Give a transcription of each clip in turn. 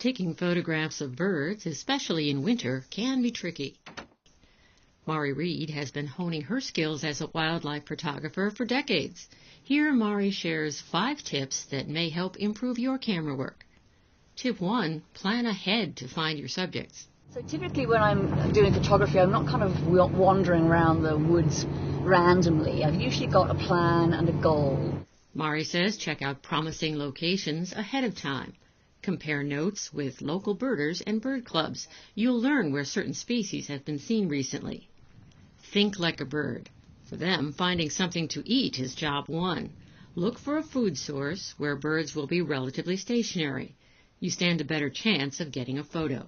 Taking photographs of birds, especially in winter, can be tricky. Mari Reed has been honing her skills as a wildlife photographer for decades. Here, Mari shares 5 tips that may help improve your camera work. Tip 1, plan ahead to find your subjects. So typically when I'm doing photography, I'm not kind of wandering around the woods randomly. I've usually got a plan and a goal. Mari says check out promising locations ahead of time. Compare notes with local birders and bird clubs. You'll learn where certain species have been seen recently. Think like a bird. For them, finding something to eat is job 1. Look for a food source where birds will be relatively stationary. You stand a better chance of getting a photo.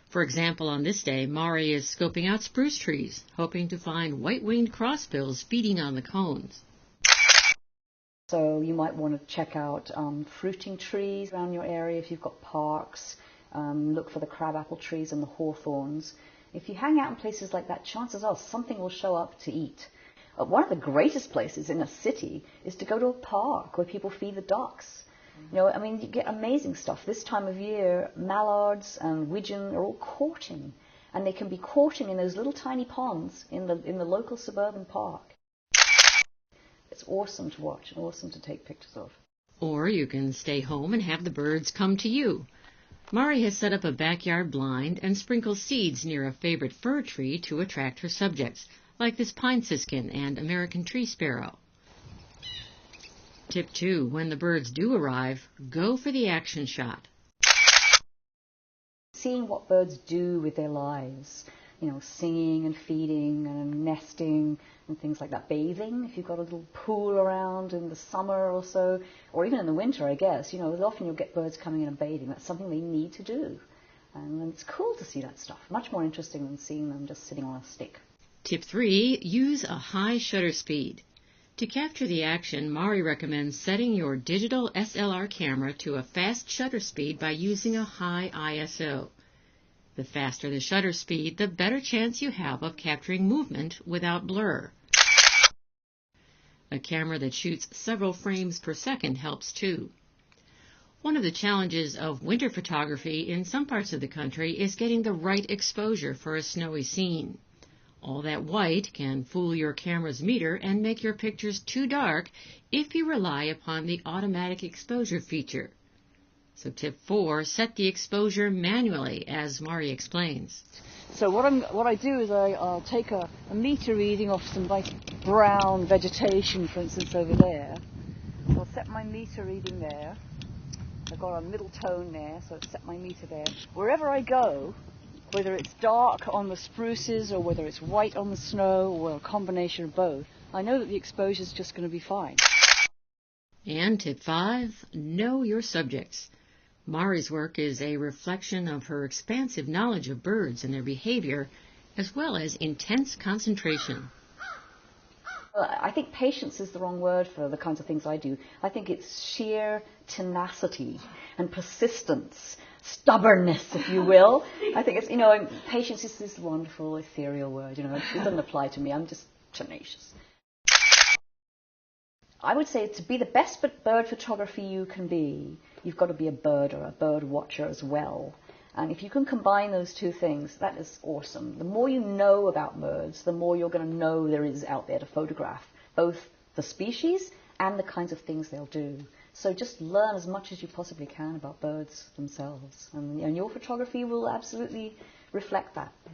For example, on this day, Mari is scoping out spruce trees, hoping to find white-winged crossbills feeding on the cones. So you might want to check out fruiting trees around your area if you've got parks. Look for the crabapple trees and the hawthorns. If you hang out in places like that, chances are something will show up to eat. One of the greatest places in a city is to go to a park where people feed the ducks. You know, I mean, you get amazing stuff. This time of year, mallards and widgeon are all courting, and they can be courting in those little tiny ponds in the local suburban park. It's awesome to watch and awesome to take pictures of. Or you can stay home and have the birds come to you. Mari has set up a backyard blind and sprinkled seeds near a favorite fir tree to attract her subjects, like this pine siskin and American tree sparrow. Tip 2, when the birds do arrive, go for the action shot. Seeing what birds do with their lives, you know, singing and feeding and nesting and things like that. Bathing, if you've got a little pool around in the summer or so, or even in the winter, I guess, you know, often you'll get birds coming in and bathing. That's something they need to do. And it's cool to see that stuff. Much more interesting than seeing them just sitting on a stick. Tip 3, use a high shutter speed. To capture the action, Mari recommends setting your digital SLR camera to a fast shutter speed by using a high ISO. The faster the shutter speed, the better chance you have of capturing movement without blur. A camera that shoots several frames per second helps too. One of the challenges of winter photography in some parts of the country is getting the right exposure for a snowy scene. All that white can fool your camera's meter and make your pictures too dark if you rely upon the automatic exposure feature. So tip 4, set the exposure manually, as Mari explains. So what I do is I'll take a meter reading off some nice brown vegetation, for instance, over there. I'll set my meter reading there. I've got a middle tone there, so I've set my meter there. Wherever I go, whether it's dark on the spruces or whether it's white on the snow or a combination of both, I know that the exposure is just going to be fine. And tip 5, know your subjects. Mari's work is a reflection of her expansive knowledge of birds and their behavior, as well as intense concentration. I think patience is the wrong word for the kinds of things I do. I think it's sheer tenacity and persistence, stubbornness, if you will. I think it's, you know, patience is this wonderful ethereal word, you know, it doesn't apply to me. I'm just tenacious. I would say to be the best bird photographer you can be, you've got to be a birder, a bird watcher as well. And if you can combine those two things, that is awesome. The more you know about birds, the more you're going to know there is out there to photograph, both the species and the kinds of things they'll do. So just learn as much as you possibly can about birds themselves. And your photography will absolutely reflect that. Yeah.